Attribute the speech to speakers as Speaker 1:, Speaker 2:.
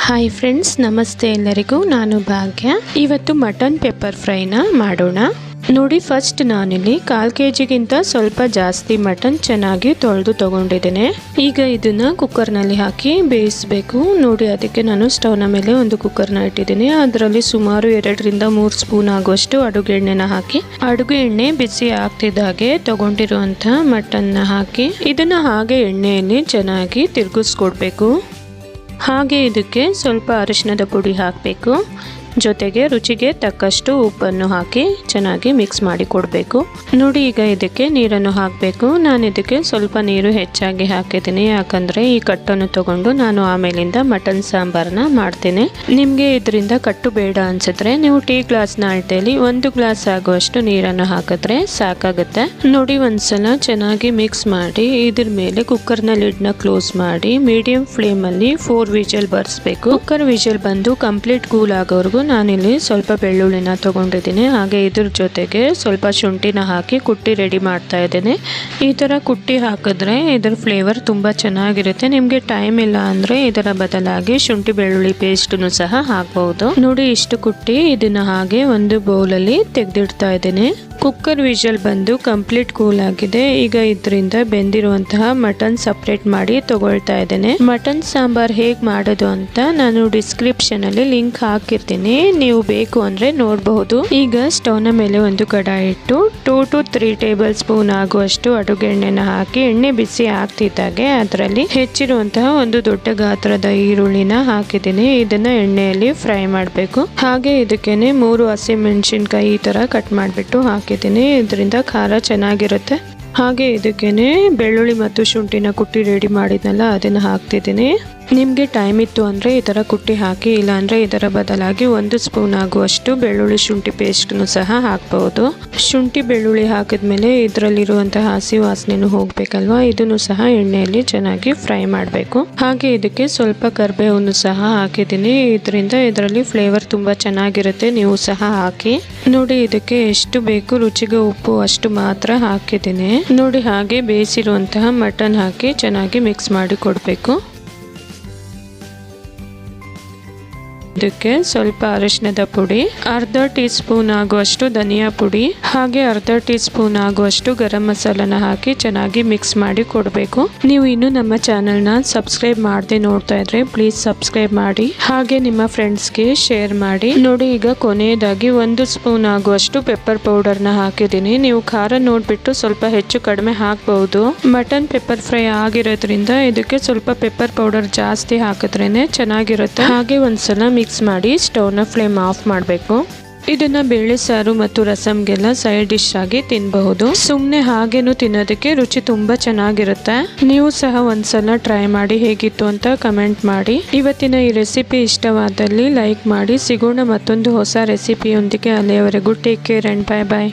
Speaker 1: Hi friends, ನಮಸ್ತೆ ಎಲ್ಲರಿಗೂ. ನಾನು ಭಾಗ್ಯ. ಇವತ್ತು ಮಟನ್ ಪೆಪ್ಪರ್ ಫ್ರೈನ ಮಾಡೋಣ. ನೋಡಿ, ಫಸ್ಟ್ ನಾನಿಲ್ಲಿ 1/4 kg ಸ್ವಲ್ಪ ಜಾಸ್ತಿ ಮಟನ್ ಚೆನ್ನಾಗಿ ತೊಳೆದು ತಗೊಂಡಿದ್ದೇನೆ. ಈಗ ಇದನ್ನ ಕುಕ್ಕರ್ನಲ್ಲಿ ಹಾಕಿ ಬೇಯಿಸಬೇಕು. ನೋಡಿ, ಅದಕ್ಕೆ ನಾನು ಸ್ಟವ್ನ ಮೇಲೆ ಒಂದು ಕುಕ್ಕರ್ನ ಇಟ್ಟಿದ್ದೀನಿ. ಅದರಲ್ಲಿ ಸುಮಾರು 2 ರಿಂದ 3 ಸ್ಪೂನ್ ಆಗುವಷ್ಟು ಅಡುಗೆ ಎಣ್ಣೆನ ಹಾಕಿ, ಅಡುಗೆ ಎಣ್ಣೆ ಬಿಸಿ ಆಗ್ತಿದ್ದಾಗೆ ತಗೊಂಡಿರುವಂತ ಮಟನ್ನ ಹಾಕಿ ಇದನ್ನ ಹಾಗೆ ಎಣ್ಣೆಯಲ್ಲಿ ಚೆನ್ನಾಗಿ ತಿರುಗಿಸ್ಕೊಡ್ಬೇಕು. ಹಾಗೆ ಇದಕ್ಕೆ ಸ್ವಲ್ಪ ಅರಿಶಿಣದ ಪುಡಿ ಹಾಕಬೇಕು. ಜೊತೆಗೆ ರುಚಿಗೆ ತಕ್ಕಷ್ಟು ಉಪ್ಪನ್ನು ಹಾಕಿ ಚೆನ್ನಾಗಿ ಮಿಕ್ಸ್ ಮಾಡಿ ಕೊಡಬೇಕು. ನೋಡಿ, ಈಗ ಇದಕ್ಕೆ ನೀರನ್ನು ಹಾಕಬೇಕು. ನಾನು ಇದಕ್ಕೆ ಸ್ವಲ್ಪ ನೀರು ಹೆಚ್ಚಾಗಿ ಹಾಕಿದ್ದೀನಿ, ಯಾಕಂದರೆ ಈ ಕಟ್ಟನ್ನು ತಗೊಂಡು ನಾನು ಆಮೇಲಿಂದ ಮಟನ್ ಸಾಂಬಾರನ್ನ ಮಾಡ್ತೇನೆ. ನಿಮಗೆ ಇದರಿಂದ ಕಟ್ಟು ಬೇಡ ಅನ್ಸಿದ್ರೆ ನೀವು ಟೀ ಗ್ಲಾಸ್ನ ಅಳತೆಯಲ್ಲಿ 1 ಗ್ಲಾಸ್ ಆಗುವಷ್ಟು ನೀರನ್ನು ಹಾಕಿದ್ರೆ ಸಾಕಾಗುತ್ತೆ. ನೋಡಿ, ಒಂದ್ಸಲ ಚೆನ್ನಾಗಿ ಮಿಕ್ಸ್ ಮಾಡಿ ಇದ್ರ ಮೇಲೆ ಕುಕ್ಕರ್ನ ಲಿಡ್ನ ಕ್ಲೋಸ್ ಮಾಡಿ ಮೀಡಿಯಂ ಫ್ಲೇಮಲ್ಲಿ 4 ವಿಷಲ್ ಬರ್ಸ್ಬೇಕು. ಕುಕ್ಕರ್ ವಿಷಲ್ ಬಂದು ಕಂಪ್ಲೀಟ್ ಕೂಲ್ ಆಗೋವರೆಗೂ ನಾನಿಲ್ಲಿ ಸ್ವಲ್ಪ ಬೆಳ್ಳುಳ್ಳಿನ ತಗೊಂಡಿದ್ದೀನಿ. ಹಾಗೆ ಇದ್ರ ಜೊತೆಗೆ ಸ್ವಲ್ಪ ಶುಂಠಿನ ಹಾಕಿ ಕುಟ್ಟಿ ರೆಡಿ ಮಾಡ್ತಾ ಇದ್ದೇನೆ. ಈ ತರ ಕುಟ್ಟಿ ಹಾಕಿದ್ರೆ ಇದರ ಫ್ಲೇವರ್ ತುಂಬಾ ಚೆನ್ನಾಗಿರುತ್ತೆ. ನಿಮ್ಗೆ ಟೈಮ್ ಇಲ್ಲ ಅಂದ್ರೆ ಇದರ ಬದಲಾಗಿ ಶುಂಠಿ ಬೆಳ್ಳುಳ್ಳಿ ಪೇಸ್ಟ್ ಸಹ ಹಾಕಬಹುದು. ನೋಡಿ, ಇಷ್ಟು ಕುಟ್ಟಿ ಇದನ್ನ ಹಾಗೆ ಒಂದು ಬೌಲ್ ಅಲ್ಲಿ ತೆಗೆದಿಡ್ತಾ ಇದ್ದೇನೆ. ಕುಕ್ಕರ್ ವಿಷಲ್ ಬಂದು ಕಂಪ್ಲೀಟ್ ಕೂಲ್ ಆಗಿದೆ. ಈಗ ಇದರಿಂದ ಬೆಂದಿರುವಂತಹ ಮಟನ್ ಸಪರೇಟ್ ಮಾಡಿ ತಗೊಳ್ತಾ ಇದ್ದೇನೆ. ಮಟನ್ ಸಾಂಬಾರ್ ಹೇಗ್ ಮಾಡೋದು ಅಂತ ನಾನು ಡಿಸ್ಕ್ರಿಪ್ಷನ್ ಅಲ್ಲಿ ಲಿಂಕ್ ಹಾಕಿರ್ತೀನಿ, ನೀವು ಬೇಕು ಅಂದ್ರೆ ನೋಡಬಹುದು. ಈಗ ಸ್ಟವ್ನ ಮೇಲೆ ಒಂದು ಕಡಾಯಿ ಇಟ್ಟು 2 to 3 ಟೇಬಲ್ ಸ್ಪೂನ್ ಆಗುವಷ್ಟು ಅಡುಗೆ ಎಣ್ಣೆನ ಹಾಕಿ, ಎಣ್ಣೆ ಬಿಸಿ ಆಗ್ತಿದ್ದಾಗೆ ಅದರಲ್ಲಿ ಹೆಚ್ಚಿರುವಂತಹ ಒಂದು ದೊಡ್ಡ ಗಾತ್ರದ ಈರುಳ್ಳಿನ ಹಾಕಿದ್ದೀನಿ. ಇದನ್ನ ಎಣ್ಣೆಯಲ್ಲಿ ಫ್ರೈ ಮಾಡಬೇಕು. ಹಾಗೆ ಇದಕ್ಕೇನೆ 3 ಹಸಿಮೆಣಸಿನಕಾಯಿ ಈ ತರ ಕಟ್ ಮಾಡಿಬಿಟ್ಟು ಹಾಕಿದ್ದೀನಿ. ಇದರಿಂದ ಖಾರ ಚೆನ್ನಾಗಿರುತ್ತೆ. ಹಾಗೆ ಇದಕ್ಕೇನೆ ಬೆಳ್ಳುಳ್ಳಿ ಮತ್ತು ಶುಂಠಿನ ಕುಟ್ಟಿ ರೆಡಿ ಮಾಡಿದ್ನಲ್ಲ ಅದನ್ನ ಹಾಕ್ತಿದ್ದೀನಿ. ನಿಮ್ಗೆ ಟೈಮ್ ಇತ್ತು ಅಂದ್ರೆ ಈ ತರ ಕುಟ್ಟಿ ಹಾಕಿ, ಇಲ್ಲ ಅಂದ್ರೆ ಇದರ ಬದಲಾಗಿ 1 ಸ್ಪೂನ್ ಆಗುವಷ್ಟು ಬೆಳ್ಳುಳ್ಳಿ ಶುಂಠಿ ಪೇಸ್ಟ್ ಸಹ ಹಾಕಬಹುದು. ಶುಂಠಿ ಬೆಳ್ಳುಳ್ಳಿ ಹಾಕಿದ್ಮೇಲೆ ಇದರಲ್ಲಿರುವಂತಹ ಹಸಿ ವಾಸನೆನು ಹೋಗ್ಬೇಕಲ್ವಾ, ಇದನ್ನು ಸಹ ಎಣ್ಣೆಯಲ್ಲಿ ಚೆನ್ನಾಗಿ ಫ್ರೈ ಮಾಡಬೇಕು. ಹಾಗೆ ಇದಕ್ಕೆ ಸ್ವಲ್ಪ ಕರಿಬೇವನ್ನು ಸಹ ಹಾಕಿದ್ದೀನಿ. ಇದರಿಂದ ಇದರಲ್ಲಿ ಫ್ಲೇವರ್ ತುಂಬಾ ಚೆನ್ನಾಗಿರುತ್ತೆ, ನೀವು ಸಹ ಹಾಕಿ. ನೋಡಿ, ಇದಕ್ಕೆ ಎಷ್ಟು ಬೇಕು ರುಚಿಗೆ ಉಪ್ಪು ಅಷ್ಟು ಮಾತ್ರ ಹಾಕಿದ್ದೀನಿ. ನೋಡಿ, ಹಾಗೆ ಬೇಯಿಸಿರುವಂತಹ ಮಟನ್ ಹಾಕಿ ಚೆನ್ನಾಗಿ ಮಿಕ್ಸ್ ಮಾಡಿ ಕೊಡಬೇಕು. ಇದಕ್ಕೆ ಸ್ವಲ್ಪ ಅರಿಶಿಣದ ಪುಡಿ, ಅರ್ಧ ಟೀ ಸ್ಪೂನ್ ಆಗುವಷ್ಟು ಧನಿಯಾ ಪುಡಿ, ಹಾಗೆ ಅರ್ಧ ಟೀ ಸ್ಪೂನ್ ಆಗುವಷ್ಟು ಗರಂ ಮಸಾಲನ ಹಾಕಿ ಚೆನ್ನಾಗಿ ಮಿಕ್ಸ್ ಮಾಡಿ ಕೊಡಬೇಕು. ನೀವು ಇನ್ನು ನಮ್ಮ ಚಾನೆಲ್ನ ಸಬ್ಸ್ಕ್ರೈಬ್ ಮಾಡದೆ ನೋಡ್ತಾ ಇದ್ರೆ ಪ್ಲೀಸ್ ಸಬ್ಸ್ಕ್ರೈಬ್ ಮಾಡಿ, ಹಾಗೆ ನಿಮ್ಮ ಫ್ರೆಂಡ್ಸ್ಗೆ ಶೇರ್ ಮಾಡಿ. ನೋಡಿ, ಈಗ ಕೊನೆಯದಾಗಿ 1 ಸ್ಪೂನ್ ಆಗುವಷ್ಟು ಪೆಪ್ಪರ್ ಪೌಡರ್ನ ಹಾಕಿದ್ದೀನಿ. ನೀವು ಖಾರ ನೋಡ್ಬಿಟ್ಟು ಸ್ವಲ್ಪ ಹೆಚ್ಚು ಕಡಿಮೆ ಹಾಕಬಹುದು. ಮಟನ್ ಪೆಪ್ಪರ್ ಫ್ರೈ ಆಗಿರೋದ್ರಿಂದ ಇದಕ್ಕೆ ಸ್ವಲ್ಪ ಪೆಪ್ಪರ್ ಪೌಡರ್ ಜಾಸ್ತಿ ಹಾಕಿದ್ರೇನೆ ಚೆನ್ನಾಗಿರುತ್ತೆ. ಹಾಗೆ ಒಂದ್ಸಲ ಮಿಕ್ಸ್ ಮಾಡಿ ಸ್ಟವ್ನ ಫ್ಲೇಮ್ ಆಫ್ ಮಾಡಬೇಕು. ಇದನ್ನ ಬೇಳೆ ಸಾರು ಮತ್ತು ರಸಂಗೆಲ್ಲ ಸೈಡ್ ಡಿಶ್ ಆಗಿ ತಿನ್ನಬಹುದು. ಸುಮ್ಮನೆ ಹಾಗೇನು ತಿನ್ನೋದಕ್ಕೆ ರುಚಿ ತುಂಬಾ ಚೆನ್ನಾಗಿರುತ್ತೆ. ನೀವು ಸಹ ಒಂದ್ಸಲ ಟ್ರೈ ಮಾಡಿ ಹೇಗಿತ್ತು ಅಂತ ಕಮೆಂಟ್ ಮಾಡಿ. ಇವತ್ತಿನ ಈ ರೆಸಿಪಿ ಇಷ್ಟವಾದಲ್ಲಿ ಲೈಕ್ ಮಾಡಿ. ಸಿಗೋಣ ಮತ್ತೊಂದು ಹೊಸ ರೆಸಿಪಿಯೊಂದಿಗೆ. ಅಲ್ಲಿಯವರೆಗೂ take care and bye bye.